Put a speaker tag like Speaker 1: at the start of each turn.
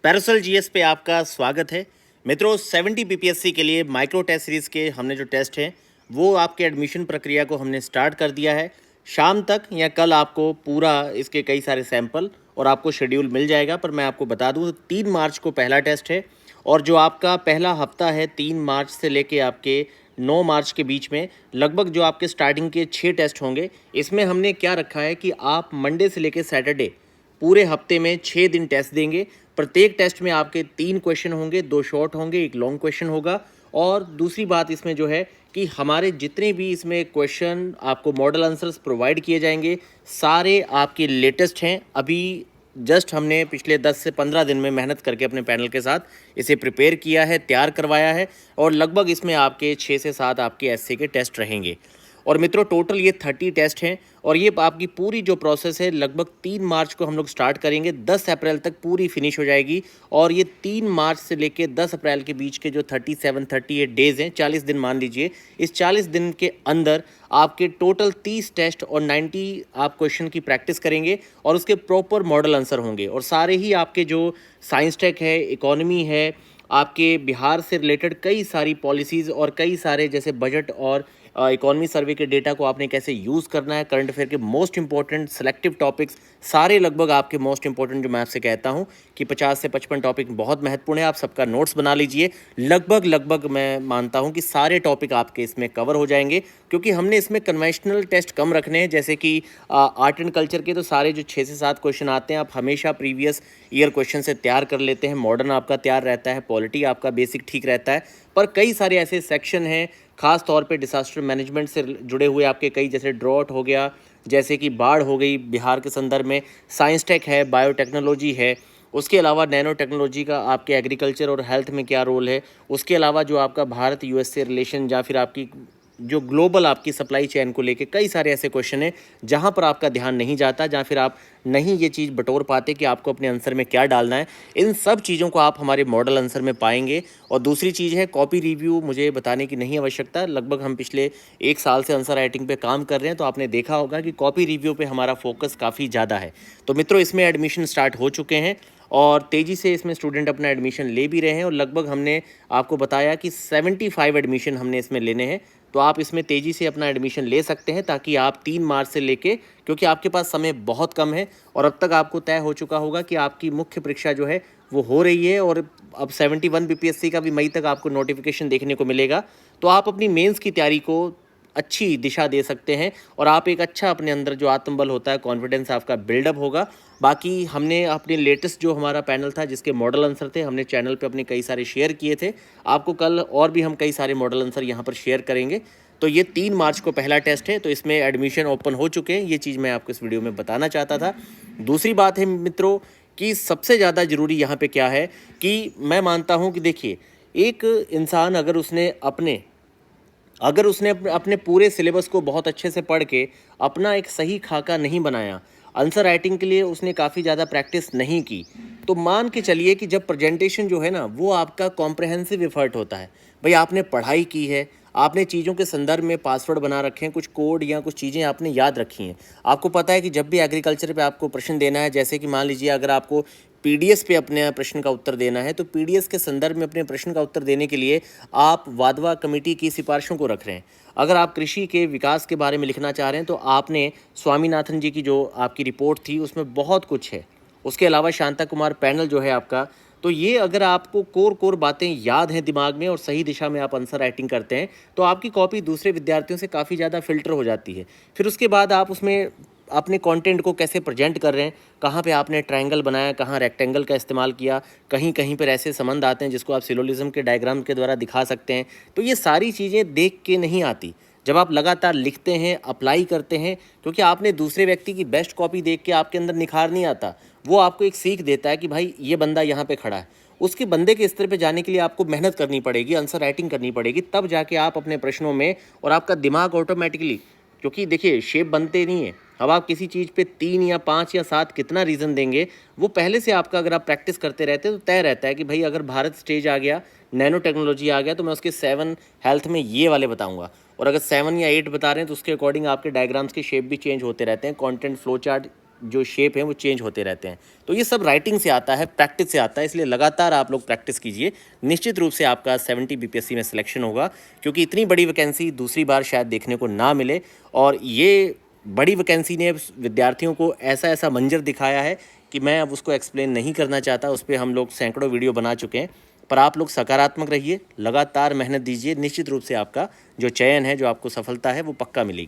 Speaker 1: Paracel GS पे आपका स्वागत है। मित्रों, 70 पीपीएससी के लिए माइक्रो टेस्ट सीरीज़ के हमने जो टेस्ट हैं वो आपके एडमिशन प्रक्रिया को हमने स्टार्ट कर दिया है। शाम तक या कल आपको पूरा इसके कई सारे सैंपल और आपको शेड्यूल मिल जाएगा। पर मैं आपको बता दूं 3 मार्च को पहला टेस्ट है और जो आपका पहला हफ्ता है 3 मार्च से लेके आपके 9 मार्च के बीच में लगभग जो आपके स्टार्टिंग के 6 टेस्ट होंगे। इसमें हमने क्या रखा है कि आप मंडे से लेके सैटरडे पूरे हफ्ते में 6 दिन टेस्ट देंगे। प्रत्येक टेस्ट में आपके 3 क्वेश्चन होंगे, 2 शॉर्ट होंगे, 1 लॉन्ग क्वेश्चन होगा। और दूसरी बात इसमें जो है कि हमारे जितने भी इसमें क्वेश्चन आपको मॉडल आंसर्स प्रोवाइड किए जाएंगे सारे आपके लेटेस्ट हैं। अभी जस्ट हमने पिछले 10 से 15 दिन में मेहनत करके अपने पैनल के साथ इसे प्रिपेयर किया है, तैयार करवाया है और लगभग इसमें आपके 6 से 7 आपके एसए के टेस्ट रहेंगे। और मित्रों, टोटल ये 30 टेस्ट हैं और ये आपकी पूरी जो प्रोसेस है लगभग 3 मार्च को हम लोग स्टार्ट करेंगे, 10 अप्रैल तक पूरी फिनिश हो जाएगी। और ये 3 मार्च से लेके 10 अप्रैल के बीच के जो 38 डेज़ हैं, 40 दिन मान लीजिए, इस 40 दिन के अंदर आपके टोटल 30 टेस्ट और 90 आप क्वेश्चन की प्रैक्टिस करेंगे और उसके प्रॉपर मॉडल आंसर होंगे। और सारे ही आपके जो साइंस टेक है, इकोनॉमी है, आपके बिहार से रिलेटेड कई सारी पॉलिसीज़ और कई सारे जैसे बजट और इकोनॉमी सर्वे के डेटा को आपने कैसे यूज़ करना है, करंट अफेयर के मोस्ट इंपॉर्टेंट सेलेक्टिव टॉपिक्स सारे लगभग आपके मोस्ट इंपॉर्टेंट जो मैं आपसे कहता हूं कि 50 से 55 टॉपिक बहुत महत्वपूर्ण है। आप सबका नोट्स बना लीजिए। लगभग मैं मानता हूं कि सारे टॉपिक आपके इसमें कवर हो जाएंगे क्योंकि हमने इसमें कन्वेंशनल टेस्ट कम रखने हैं। जैसे कि आर्ट एंड कल्चर के तो सारे जो 6 से 7 क्वेश्चन आते हैं आप हमेशा प्रीवियस ईयर क्वेश्चन से तैयार कर लेते हैं। मॉडर्न आपका तैयार रहता है, पॉलिटी आपका बेसिक ठीक रहता है। पर कई सारे ऐसे सेक्शन हैं खास तौर पे डिसास्टर मैनेजमेंट से जुड़े हुए आपके कई, जैसे ड्रॉट हो गया, जैसे कि बाढ़ हो गई बिहार के संदर्भ में, साइंस टेक है, बायोटेक्नोलॉजी है, उसके अलावा नैनो टेक्नोलॉजी का आपके एग्रीकल्चर और हेल्थ में क्या रोल है, उसके अलावा जो आपका भारत यूएस से रिलेशन या फिर आपकी जो ग्लोबल आपकी सप्लाई चेन को लेके कई सारे ऐसे क्वेश्चन हैं जहां पर आपका ध्यान नहीं जाता, जहां फिर आप नहीं ये चीज़ बटोर पाते कि आपको अपने आंसर में क्या डालना है। इन सब चीज़ों को आप हमारे मॉडल आंसर में पाएंगे। और दूसरी चीज़ है कॉपी रिव्यू, मुझे बताने की नहीं आवश्यकता, लगभग हम पिछले 1 साल से आंसर राइटिंग पे काम कर रहे हैं तो आपने देखा होगा कि कॉपी रिव्यू पे हमारा फोकस काफ़ी ज़्यादा है। तो मित्रों, इसमें एडमिशन स्टार्ट हो चुके हैं और तेज़ी से इसमें स्टूडेंट अपना एडमिशन ले भी रहे हैं और लगभग हमने आपको बताया कि 75 एडमिशन हमने इसमें लेने हैं। तो आप इसमें तेज़ी से अपना एडमिशन ले सकते हैं ताकि आप 3 मार्च से लेके, क्योंकि आपके पास समय बहुत कम है और अब तक आपको तय हो चुका होगा कि आपकी मुख्य परीक्षा जो है वो हो रही है और अब 71 बीपीएससी का भी मई तक आपको नोटिफिकेशन देखने को मिलेगा। तो आप अपनी मेंस की तैयारी को अच्छी दिशा दे सकते हैं और आप एक अच्छा अपने अंदर जो आत्मबल होता है, कॉन्फिडेंस आपका बिल्डअप होगा। बाकी हमने अपने लेटेस्ट जो हमारा पैनल था जिसके मॉडल आंसर थे हमने चैनल पे अपने कई सारे शेयर किए थे। आपको कल और भी हम कई सारे मॉडल आंसर यहाँ पर शेयर करेंगे। तो ये 3 मार्च को पहला टेस्ट है तो इसमें एडमिशन ओपन हो चुके हैं। ये चीज़ मैं आपको इस वीडियो में बताना चाहता था। दूसरी बात है मित्रों कि सबसे ज़्यादा ज़रूरी यहाँ पे क्या है कि मैं मानता हूँ कि देखिए, एक इंसान अगर उसने अपने पूरे सिलेबस को बहुत अच्छे से पढ़ के अपना एक सही खाका नहीं बनाया, आंसर राइटिंग के लिए उसने काफ़ी ज़्यादा प्रैक्टिस नहीं की, तो मान के चलिए कि जब प्रेजेंटेशन जो है ना वो आपका कॉम्प्रहेंसिव एफर्ट होता है। भाई आपने पढ़ाई की है, आपने चीज़ों के संदर्भ में पासवर्ड बना रखे हैं, कुछ कोड या कुछ चीज़ें आपने याद रखी हैं। आपको पता है कि जब भी एग्रीकल्चर पे आपको प्रश्न देना है, जैसे कि मान लीजिए अगर आपको पीडीएस पे अपने प्रश्न का उत्तर देना है तो पीडीएस के संदर्भ में अपने प्रश्न का उत्तर देने के लिए आप वाधवा कमेटी की सिफारिशों को रख रहे हैं। अगर आप कृषि के विकास के बारे में लिखना चाह रहे हैं तो आपने स्वामीनाथन जी की जो आपकी रिपोर्ट थी उसमें बहुत कुछ है। उसके अलावा शांता कुमार पैनल जो है आपका, तो ये अगर आपको कोर बातें याद हैं दिमाग में और सही दिशा में आप आंसर राइटिंग करते हैं तो आपकी कॉपी दूसरे विद्यार्थियों से काफ़ी ज़्यादा फिल्टर हो जाती है। फिर उसके बाद आप उसमें अपने कंटेंट को कैसे प्रेजेंट कर रहे हैं, कहाँ पे आपने ट्रायंगल बनाया, कहाँ रेक्टेंगल का इस्तेमाल किया, कहीं कहीं पर ऐसे संबंध आते हैं जिसको आप सिलोजिज्म के डायग्राम के द्वारा दिखा सकते हैं। तो ये सारी चीज़ें देख के नहीं आती, जब आप लगातार लिखते हैं, अप्लाई करते हैं, क्योंकि आपने दूसरे व्यक्ति की बेस्ट कॉपी देख के आपके अंदर निखार नहीं आता। वो आपको एक सीख देता है कि भाई ये बंदा यहाँ पे खड़ा है, उसके बंदे के स्तर पे जाने के लिए आपको मेहनत करनी पड़ेगी, आंसर राइटिंग करनी पड़ेगी, तब जाके आप अपने प्रश्नों में और आपका दिमाग ऑटोमेटिकली, क्योंकि देखिए शेप बनते नहीं है। अब आप किसी चीज़ पे 3 या 5 या 7 कितना रीज़न देंगे, वो पहले से आपका अगर आप प्रैक्टिस करते रहते हैं तो तय रहता है कि भाई अगर भारत स्टेज आ गया, नैनो टेक्नोलॉजी आ गया, तो मैं उसके 7 हेल्थ में ये वाले बताऊंगा। और अगर 7 या 8 बता रहे हैं तो उसके अकॉर्डिंग आपके डायग्राम्स के शेप भी चेंज होते रहते हैं, कंटेंट फ्लो चार्ट जो शेप है वो चेंज होते रहते हैं। तो ये सब राइटिंग से आता है, प्रैक्टिस से आता है, इसलिए लगातार आप लोग प्रैक्टिस कीजिए। निश्चित रूप से आपका 70 बीपीएससी में सिलेक्शन होगा, क्योंकि इतनी बड़ी वैकेंसी दूसरी बार शायद देखने को ना मिले। और ये बड़ी वैकेंसी ने विद्यार्थियों को ऐसा ऐसा मंजर दिखाया है कि मैं अब उसको एक्सप्लेन नहीं करना चाहता। उस पर हम लोग सैकड़ों वीडियो बना चुके हैं। पर आप लोग सकारात्मक रहिए, लगातार मेहनत दीजिए, निश्चित रूप से आपका जो चयन है, जो आपको सफलता है, वो पक्का मिलेगी।